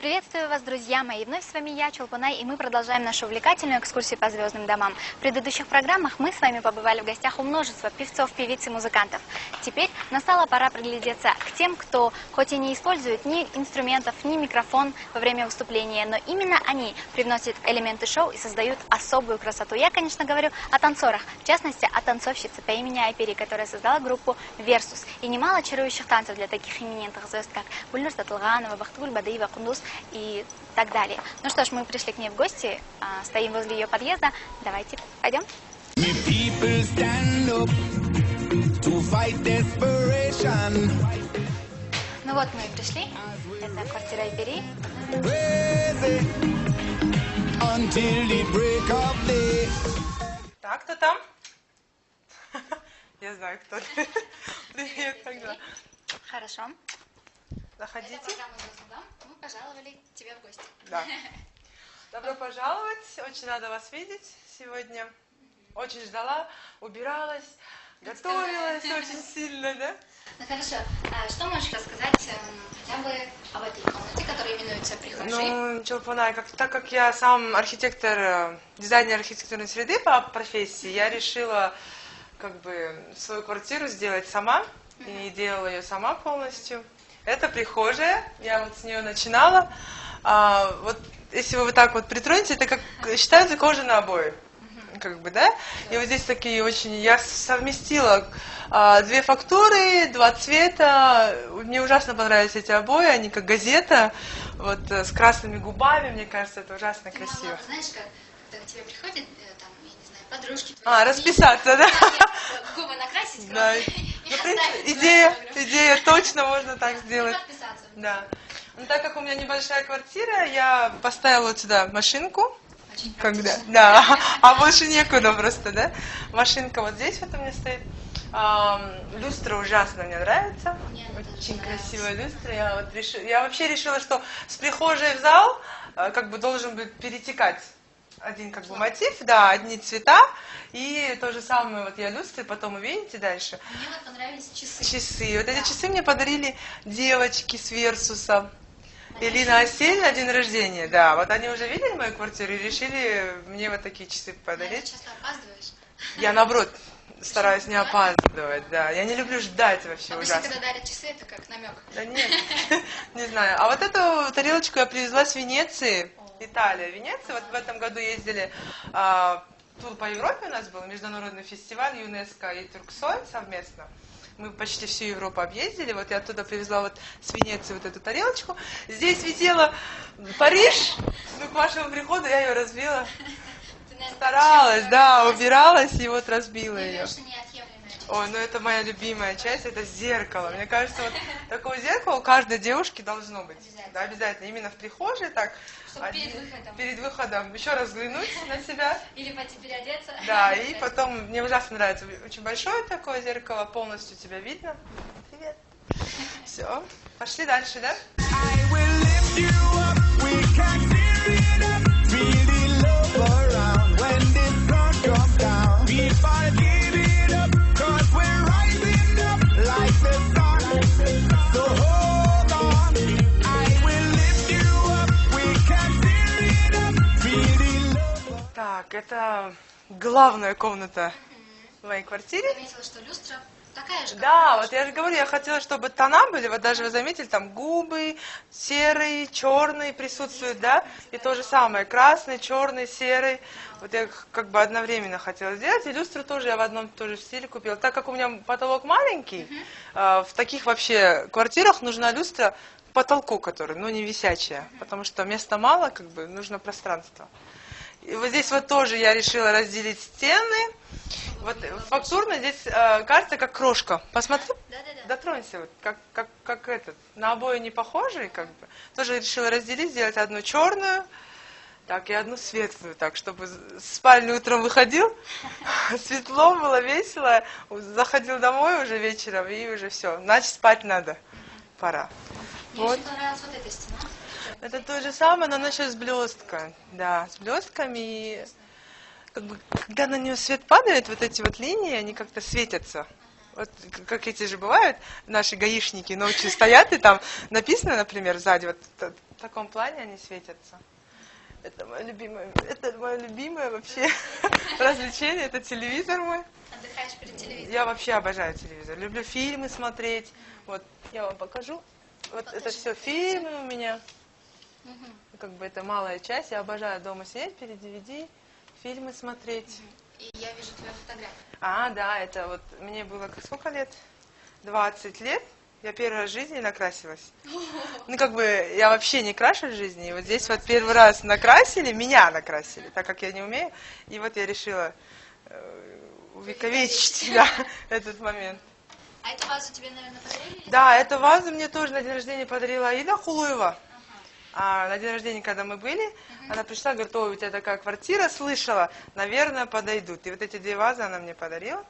Приветствую вас, друзья мои! Вновь с вами я, Чулпунай, и мы продолжаем нашу увлекательную экскурсию по звездным домам. В предыдущих программах мы с вами побывали в гостях у множества певцов, певиц и музыкантов. Теперь настала пора приглядеться к тем, кто хоть и не использует ни инструментов, ни микрофон во время выступления, но именно они привносят элементы шоу и создают особую красоту. Я, конечно, говорю о танцорах, в частности, о танцовщице по имени Айпери, которая создала группу Versus. И немало чарующих танцев для таких именитых звезд, как Гульнур Сатылганова, Бахтыгуль Бадыева, Кундуз и так далее. Ну что ж, мы пришли к ней в гости, стоим возле ее подъезда. Давайте пойдем. Ну вот мы и пришли. Это квартира Айпери. Так, кто там? Я знаю, кто. Привет, тогда. Хорошо. Заходите. Это программа «Звездный дом». Мы пожаловали к тебе в гости. Да. Добро пожаловать. Очень рада вас видеть сегодня. Очень ждала, убиралась, готовилась очень сильно, да? Ну хорошо. Что можешь рассказать хотя бы об этой комнате, которая именуется прихожей? Ну, Чулпунай, так как я сам архитектор, дизайнер архитектурной среды по профессии, я решила как бы свою квартиру сделать сама и делала ее сама полностью. Это прихожая, я вот с нее начинала. Вот если вы вот так вот притронете, это как считаются кожаные обои. Как бы, да? И вот здесь такие очень... Я совместила две фактуры, два цвета. Мне ужасно понравились эти обои, они как газета, вот с красными губами. Мне кажется, это ужасно красиво. Могла, знаешь, когда к тебе приходят, там, я не знаю, подружки твои. Расписаться, да? Губы накрасить, Да. и Идея, точно можно так сделать. подписаться. Да. Ну, так как у меня небольшая квартира, я поставила вот сюда машинку. Когда? Да, а больше некуда просто, да? Машинка вот здесь вот у меня стоит. Люстра ужасно мне нравится. Очень красивая люстра. Я вообще решила, что с прихожей в зал как бы должен быть перетекать один как бы мотив, да, одни цвета. И то же самое, вот я люстры, потом увидите дальше. Мне вот понравились часы. Часы. Вот эти часы мне подарили девочки с Версуса. Элина Осель на день рождения, да. Вот они уже видели мою квартиру и решили мне вот такие часы подарить. Ты часто опаздываешь? Я, наоборот, стараюсь не опаздывать, да. Я не люблю ждать вообще Обычно, ужасно. когда дарят часы, это как намек. Да нет, не знаю. А вот эту тарелочку я привезла с Венеции, Италия. Венеция, вот в этом году ездили, тур по Европе у нас был, международный фестиваль ЮНЕСКО и Турксой совместно. Мы почти всю Европу объездили. Вот я оттуда привезла вот с Венеции вот эту тарелочку. Здесь висела Париж. Ну, к вашему приходу я ее разбила. Старалась, да, убиралась и вот разбила ее. Ой, ну это моя любимая часть, это зеркало. Мне кажется, вот такое зеркало у каждой девушки должно быть. Да, обязательно. Именно в прихожей так. Перед выходом еще раз взглянуть на себя. Или пойти переодеться. Да, и потом, мне ужасно нравится, очень большое такое зеркало, полностью тебя видно. Привет. Все, пошли дальше, да? Так, это главная комната в моей квартире. Я заметила, что люстра такая же, как Да, вот я же говорю, я хотела, чтобы тона были, вот даже вы заметили, там губы, серый, черный присутствуют, да, и то же самое, красный, черный, серый. Вот я как бы одновременно хотела сделать, и люстру тоже я в одном тоже стиле купила. Так как у меня потолок маленький, в таких вообще квартирах нужна люстра к потолку, который, ну, не висячая, потому что места мало, как бы, нужно пространство. И вот здесь вот тоже я решила разделить стены. Вот фактурно здесь кажется как крошка. Посмотри, дотронься, вот, как этот. На обои не похожие, как бы. Тоже решила разделить, сделать одну черную, так, и одну светлую, так, чтобы с спальни утром выходил, светло было, весело, заходил домой уже вечером, и уже все, значит спать надо, пора. Мне очень понравилась вот эта стена. Это то же самое, но она сейчас с блесткой. Да, с блестками. И как бы, когда на нее свет падает, вот эти вот линии, они как-то светятся. Вот как эти же бывают, наши гаишники ночью стоят, и там написано, например, сзади, вот в таком плане они светятся. Это мое любимое вообще развлечение, это телевизор мой. Отдыхаешь перед телевизором? Я вообще обожаю телевизор, люблю фильмы смотреть. Вот, я вам покажу. Вот это все фильмы у меня. Как бы это малая часть, я обожаю дома сидеть перед DVD, фильмы смотреть. И я вижу твою фотографию. Да, это вот, мне было сколько лет? 20 лет. Я первый раз в жизни накрасилась. Ну, как бы, я вообще не крашу в жизни. И вот здесь вот первый раз накрасили, меня накрасили, так как я не умею. И вот я решила увековечить, да, этот момент. А эту вазу тебе, наверное, подарили? Да, эту вазу мне тоже на день рождения подарила Аида Хулуева. А на день рождения, когда мы были, она пришла, говорит: о, у тебя такая квартира, слышала, наверное, подойдут. И вот эти две вазы она мне подарила.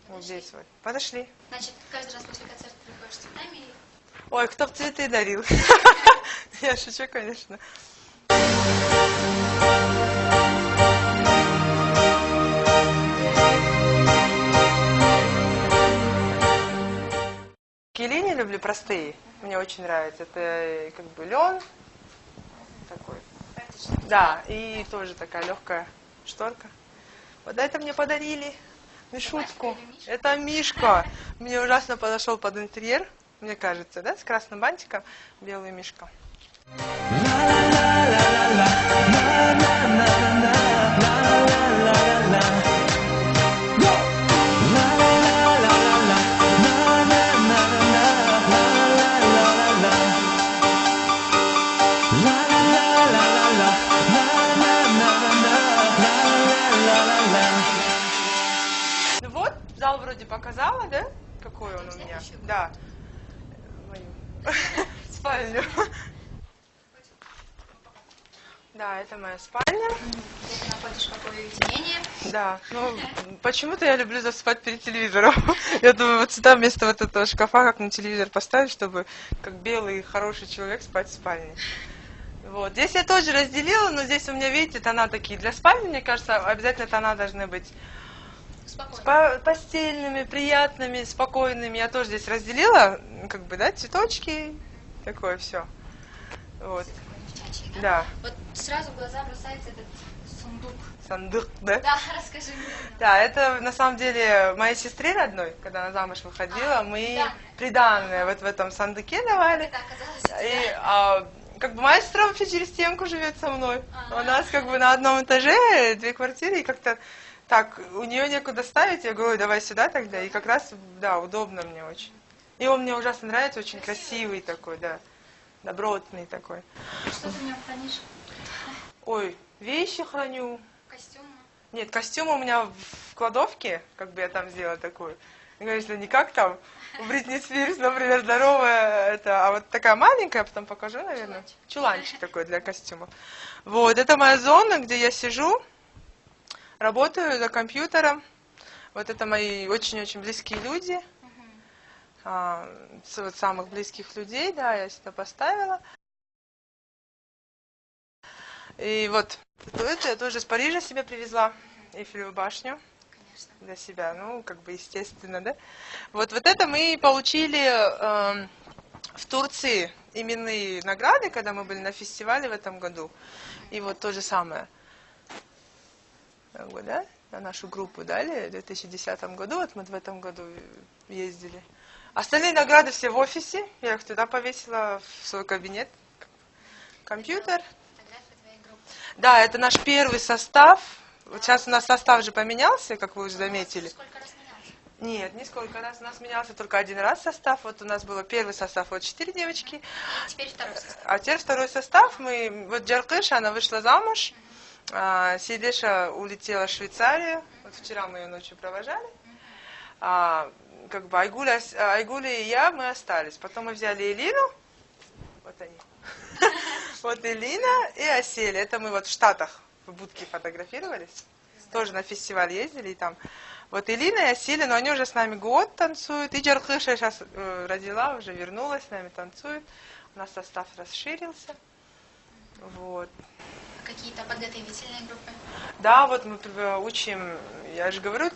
Вот здесь вот. Подошли. Значит, каждый раз после концерта приходишь с цветами? Ой, кто в цветы дарил? Я шучу, конечно. Линии люблю простые. Мне очень нравится. Это как бы лен такой. Да, и тоже такая легкая шторка. Вот это мне подарили. Мишутку. Это Мишка. Мне ужасно подошел под интерьер, мне кажется, да, с красным бантиком, белый Мишка. Зал вроде показала, да? Какой он у меня? Да. Мою спальню. Да, это моя спальня. Где ты находишь какое уединение? Да, ну почему-то я люблю заспать перед телевизором. Я думаю, вот сюда вместо вот этого шкафа как на телевизор поставить, чтобы как белый хороший человек спать в спальне. Вот. Здесь я тоже разделила, но здесь у меня, видите, тона такие. Для спальни, мне кажется, обязательно тона должны быть постельными, приятными, спокойными. Я тоже здесь разделила, как бы, да, цветочки, такое все. Вот. Да. Вот сразу в глаза бросается этот сундук. Сундук, да? Да, расскажи мне. Да, это на самом деле моей сестре родной, когда она замуж выходила, мы приданое вот в этом сундуке давали. Это оказалось как бы моя сестра вообще через стенку живет со мной. У нас как бы на одном этаже 2 квартиры, и как-то так, у нее некуда ставить, я говорю: давай сюда тогда, и как раз, да, удобно мне очень. И он мне ужасно нравится, очень красивый такой, да, добротный такой. Что ты в нем хранишь? Ой, вещи храню. Костюмы? Нет, костюм у меня в кладовке, как бы я там сделала такую. Конечно, не как там у Бритни Спирс, например, здоровая, а вот такая маленькая, потом покажу, наверное. Чуланчик такой для костюма. Вот, это моя зона, где я сижу. Работаю за компьютером. Вот это мои очень-очень близкие люди. Вот самых близких людей, да, я сюда поставила. И вот это я тоже из Парижа себе привезла. Эйфелеву башню. Конечно. Для себя, ну, как бы естественно, да. Вот это мы получили в Турции именные награды, когда мы были на фестивале в этом году. И вот то же самое. Да, на нашу группу дали в 2010 году, вот мы в этом году ездили. Остальные награды все в офисе, я их туда повесила в свой кабинет, компьютер. Да, это наш первый состав. Вот сейчас у нас состав же поменялся, как вы уже заметили. Сколько раз менялся? Нет, не сколько раз. У нас менялся только один раз состав. Вот у нас был первый состав, вот 4 девочки. И теперь второй состав. А теперь второй состав. Вот Джаркыша, она вышла замуж. Сейдеша улетела в Швейцарию. Вот вчера мы ее ночью провожали. Как бы Айгуля и я, мы остались. Потом мы взяли Элину. Вот они. Вот Элина и Асель. Это мы вот в Штатах в будке фотографировались. Тоже на фестиваль ездили. И там вот Элина и Асель, но они уже с нами год танцуют. И Джаркыша сейчас родила, уже вернулась, с нами танцует. У нас состав расширился. Вот. какие-то подготовительные группы? Да, вот мы учим, я же говорю,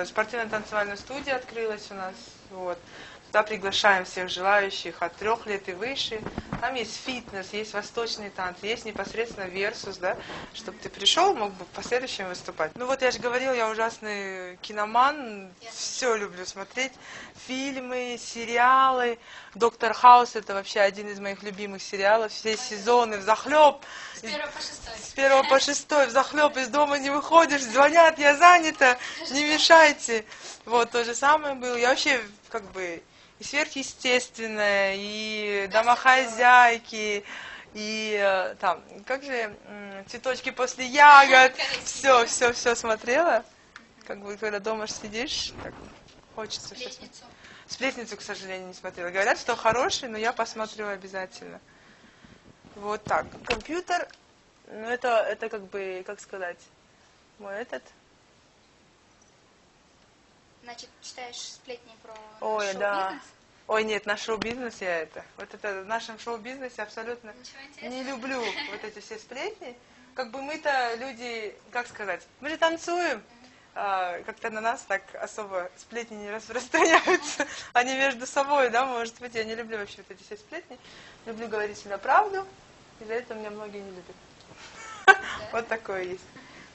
спортивно-танцевальная студия открылась у нас, вот. Туда приглашаем всех желающих от 3 лет и выше. Там есть фитнес, есть восточные танцы, есть непосредственно версус, да, чтобы ты пришел, мог бы в последующем выступать. Ну вот я же говорил, я ужасный киноман, все люблю смотреть, фильмы, сериалы. Доктор Хаус — это вообще один из моих любимых сериалов, все сезоны взахлеб. С 1 по 6. С 1 по 6 взахлеб, из дома не выходишь, звонят, я занята, не мешайте. Вот, то же самое было. Я вообще, как бы, и сверхъестественное, и домохозяйки, и там, как же, цветочки после ягод, все смотрела. Как бы, когда дома сидишь, так хочется все смотреть. Сплетницу, к сожалению, не смотрела. Говорят, что хороший, но я посмотрю обязательно. Вот так. Компьютер, ну это как бы, как сказать, мой этот. Значит, читаешь сплетни про Ой, шоу-бизнес? да. Ой, нет, на шоу-бизнес я это. Вот это в нашем шоу-бизнесе абсолютно не люблю вот эти все сплетни. Как бы мы-то люди, как сказать, мы же танцуем. Как-то на нас так особо сплетни не распространяются. Они между собой, да, может быть. Я не люблю вообще вот эти все сплетни. Люблю говорить всегда правду. И за это меня многие не любят. Вот такое есть.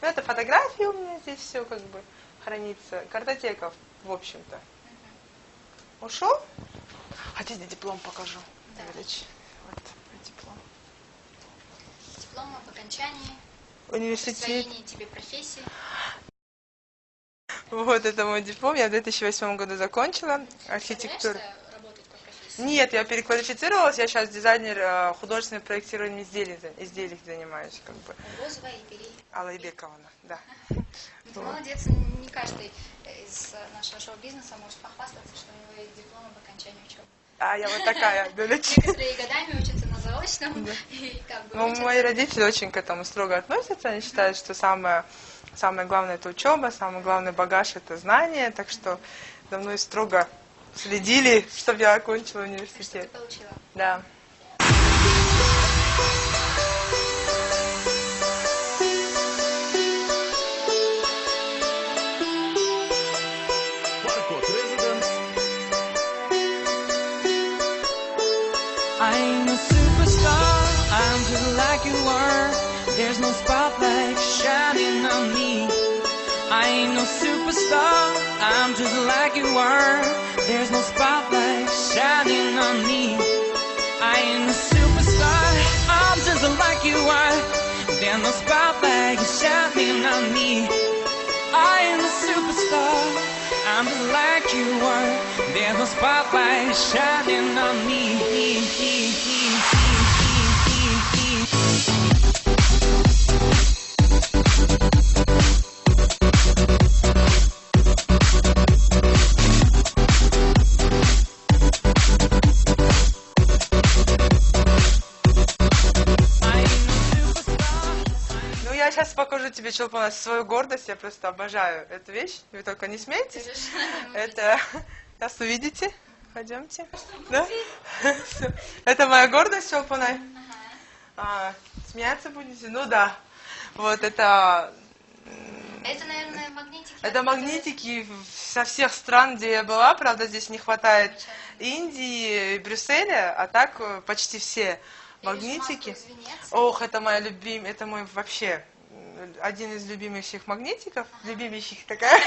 Ну, это фотографии у меня здесь все как бы хранится. Картотека, в общем-то. Ушел? Хотите, диплом покажу? Да. Вот диплом. Диплом об окончании, Университет. присвоении тебе профессии. Вот это мой диплом. Я в 2008 году закончила архитектуру. Собираешься работать по профессии? Нет, я переквалифицировалась. Я сейчас дизайнер художественного проектирования изделий занимаюсь. Как бы. Розова и Перей. Алла Ибековна, да. Ты молодец, не каждый из нашего шоу-бизнеса может похвастаться, что у него есть диплом об окончании учебы. А я вот такая, Некоторые годами учатся на заочном. Да. И как бы Ну, учатся. мои родители очень к этому строго относятся. Они считают, что самое главное — это учеба, самый главный багаж — это знания. Так что за мной строго следили, чтобы я окончила Что ты университет. получила? Да. I ain't no superstar, I'm just like you are. There's no spotlight shining on me. I ain't no superstar, I'm just like you are. There's no spotlight shining on me. I ain't no superstar, I'm just like you are. There's no spotlight shining on me. I ain't no superstar, I'm just like you are. There's no spotlight shining on me. Ну, я сейчас покажу тебе, Чулпан, свою гордость. Я просто обожаю эту вещь. Вы только не смейтесь. Это сейчас увидите. Пойдемте. Да? Всё. Это моя гордость, Чулпанай. Смеяться будете? Ну да. Вот это... Это, наверное, магнитики. Это магнитики со всех стран, где я была. Правда, здесь не хватает Индии и Брюсселя, а так почти все магнитики. Ох, это моя любимая, это мой вообще один из любимейших магнитиков. Любимейших такая.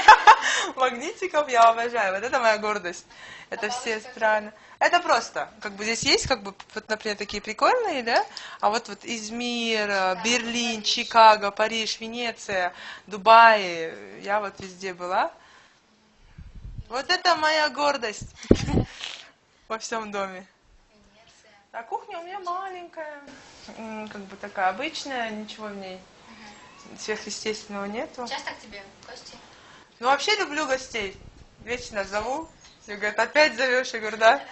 Магнитиков я обожаю. Вот это моя гордость. Это все страны. Это просто, как бы здесь есть, как бы, вот, например, такие прикольные, да, а вот Измир, Берлин, Чикаго, Париж, Венеция, Дубай, я вот везде была. Вот это моя гордость во всем доме. А кухня у меня маленькая, как бы такая обычная, ничего в ней сверхъестественного нету. Часто к тебе гости? Ну, вообще люблю гостей. Вечно зову. Все говорят, опять зовешь? Я говорю, да.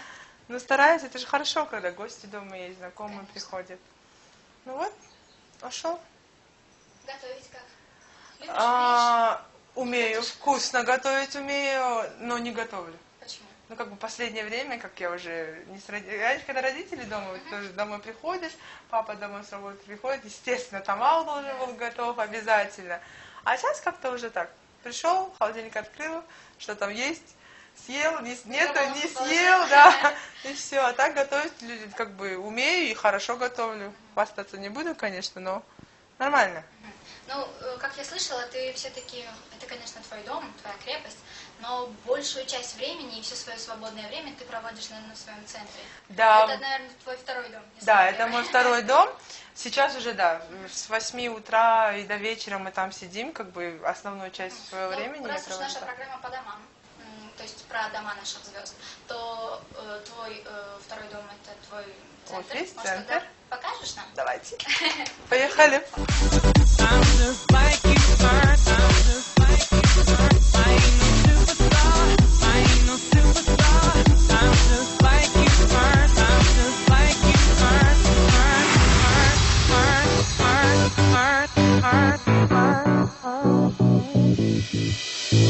Ну, стараюсь, это же хорошо, когда гости дома есть, знакомые приходят. Ну вот, пошел. Готовить как? Любишь? Умею, вкусно готовить умею, но не готовлю. Почему? ну, как бы последнее время, как я уже не с раньше, когда родители дома, вот тоже домой приходишь, папа домой с работы приходит, естественно, тамал должен был готов обязательно. А сейчас как-то уже так, пришел, холодильник открыл, что там есть, съел, нету, не съел, да, и все. А так готовить как бы умею и хорошо готовлю. Хвастаться не буду, конечно, но нормально. Ну, как я слышала, ты все-таки, это, конечно, твой дом, твоя крепость, но большую часть времени и все свое свободное время ты проводишь, наверное, в своем центре. Да. Это, наверное, твой второй дом. Да, это мой второй дом. Сейчас уже, да, с 8 утра и до вечера мы там сидим, как бы основную часть своего времени. Раз уж наша программа по домам, то есть про дома наших звезд, то твой второй дом это твой центр. Офис, Может, центр. тогда покажешь нам? Давайте. Поехали. I'm just like you are. I'm just like you are. I ain't no superstar. I'm just like you are. I'm just like you are.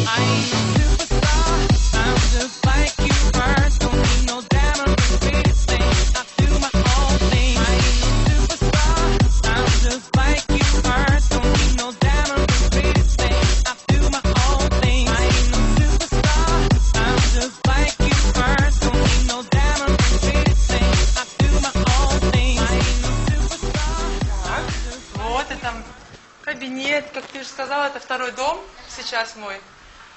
I ain't no superstar. I'm just like you are. Don't need no diamond pretty things. I do my own thing. I ain't no superstar. I'm just like you are. Don't need no diamond pretty things. I do my own thing. I ain't no superstar. I'm just like you are. Don't need no diamond pretty things. I do my own thing. I ain't no superstar. Вот это кабинет, как ты уже сказала, это второй дом сейчас мой,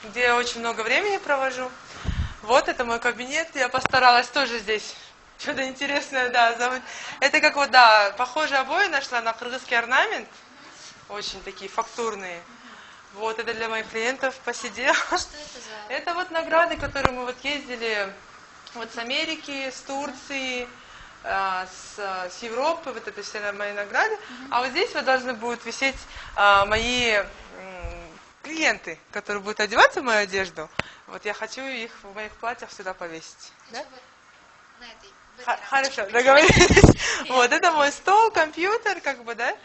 где я очень много времени провожу. Вот это мой кабинет, я постаралась тоже здесь что-то интересное, да, забыть. Это как вот, да, похожие обои нашла на кыргызский орнамент, очень такие фактурные. Вот это для моих клиентов посидел. Что это за... Это вот награды, которые мы вот ездили вот с Америки, с Турции, с Европы, вот это все мои награды. А вот здесь вот должны будут висеть мои клиенты, которые будут одеваться в мою одежду. Вот я хочу их в моих платьях сюда повесить. Да? На этой, в этой Хорошо, договорились. Вот, это мой стол, компьютер, как бы, да?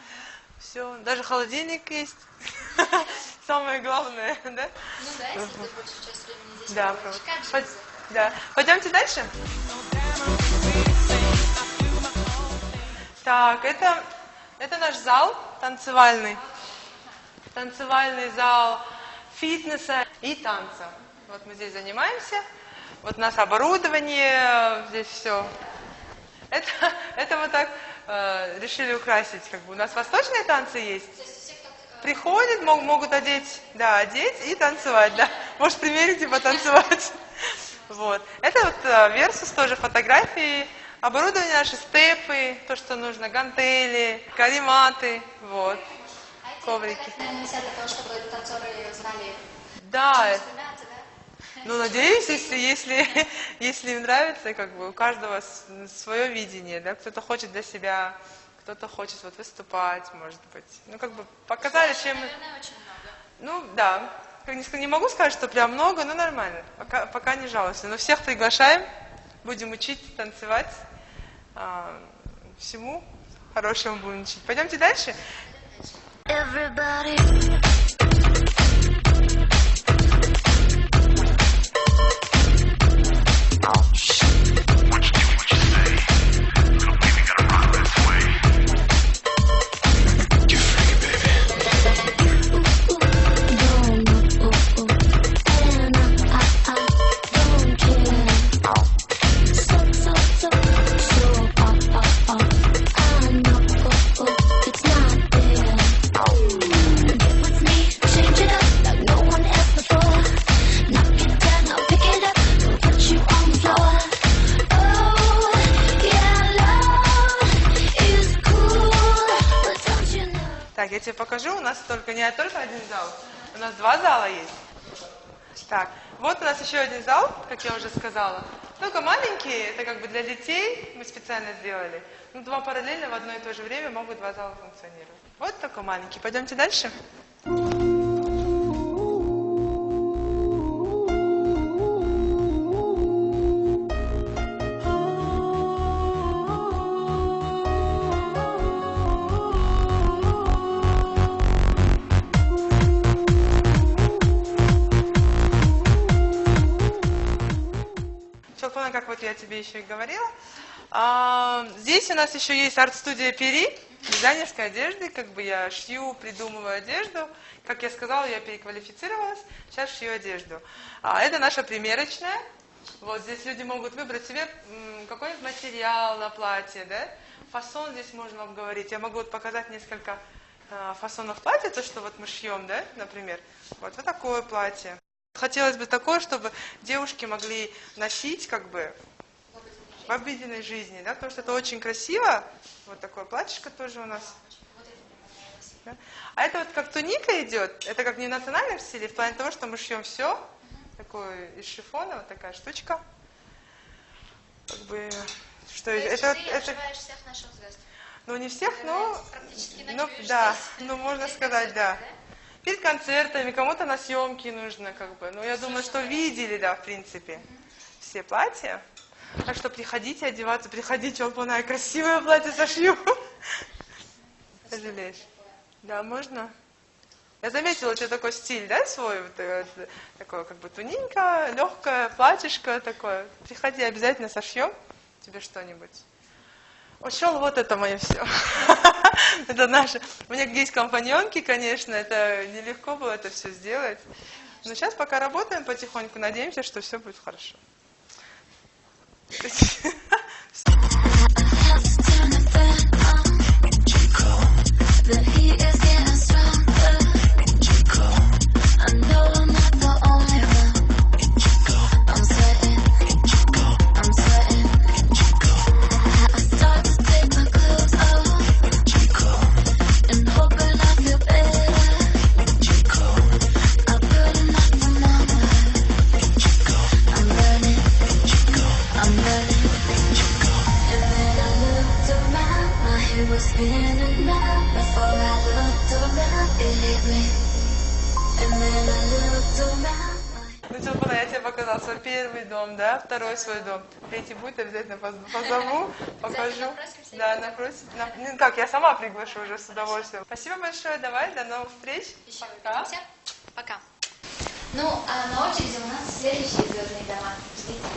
Все, даже холодильник есть. Самое главное, да? Ну да, если ты большую часть времени здесь Да, проводишь. правда. Как же Да. Пойдемте дальше? Так, это наш зал танцевальный. Танцевальный зал фитнеса и танца. Вот мы здесь занимаемся. Вот у нас оборудование, здесь все. Это вот так решили украсить. Как бы у нас восточные танцы есть. Приходят, могут одеть и танцевать, да. Может, примерить и потанцевать. Вот. Это вот Versus, тоже фотографии, оборудование наши, степы, то, что нужно, гантели, карематы, вот, коврики. наверное, висят для того, чтобы танцоры знали, Да, чем стремятся, да? ну, надеюсь, если им нравится, как бы у каждого свое видение, да, кто-то хочет для себя, кто-то хочет вот выступать, может быть. Ну, как бы показали, чем... Наверное, очень много. Ну, да. Не могу сказать, что прям много, но нормально. Пока не жалуюсь. Но всех приглашаем. Будем учить танцевать. Всему хорошему будем учить. Пойдемте дальше. Так, я тебе покажу. У нас только не только один зал. У нас два зала есть. Так, вот у нас еще один зал, как я уже сказала. Только маленький, это как бы для детей мы специально сделали. Ну, два параллельно в одно и то же время могут два зала функционировать. Вот такой маленький. Пойдемте дальше. я тебе еще и говорила. Здесь у нас еще есть арт-студия Пери, дизайнерской одежды, как бы я шью, придумываю одежду. Как я сказала, я переквалифицировалась, сейчас шью одежду. Это наша примерочная. Вот здесь люди могут выбрать себе какой-нибудь материал на платье, да? Фасон здесь можно обговорить. Я могу вот показать несколько фасонов платья, то, что вот мы шьем, да, например. Вот такое платье. Хотелось бы такое, чтобы девушки могли носить, как бы, в обыденной жизни, да, потому что это очень красиво. Вот такое платьишко тоже у нас. Да? А это вот как туника идет, это как не в национальном стиле, в плане того, что мы шьем все, такое из шифона, вот такая штучка. Как бы, что это всех наших звезд. Ну, не всех, но да, ну, можно сказать, да. Перед концертами, кому-то на съемки нужно, как бы. Ну, я думаю, что видели, да, в принципе, все платья. Так что приходите одеваться, приходите, Алпана, красивое платье сошью. Пожалеешь? Да, можно? Я заметила, у тебя такой стиль, да, свой? Вот, такое, как бы, туненько, легкое, платьишко такое. Приходи, обязательно сошьем тебе что-нибудь. Ушел, вот это мое все. Это наше. У меня есть компаньонки, конечно, это нелегко было это все сделать. Но сейчас пока работаем потихоньку, надеемся, что все будет хорошо. Ну, Чулпана, я тебе показала свой первый дом, да, второй свой дом. Третий будет, обязательно позову, покажу. Да, напросит. Ну как, я сама приглашу уже с удовольствием. Спасибо большое, давай, до новых встреч. Пока. Пока. Ну, а на очереди у нас следующие звездные дома. Ждите.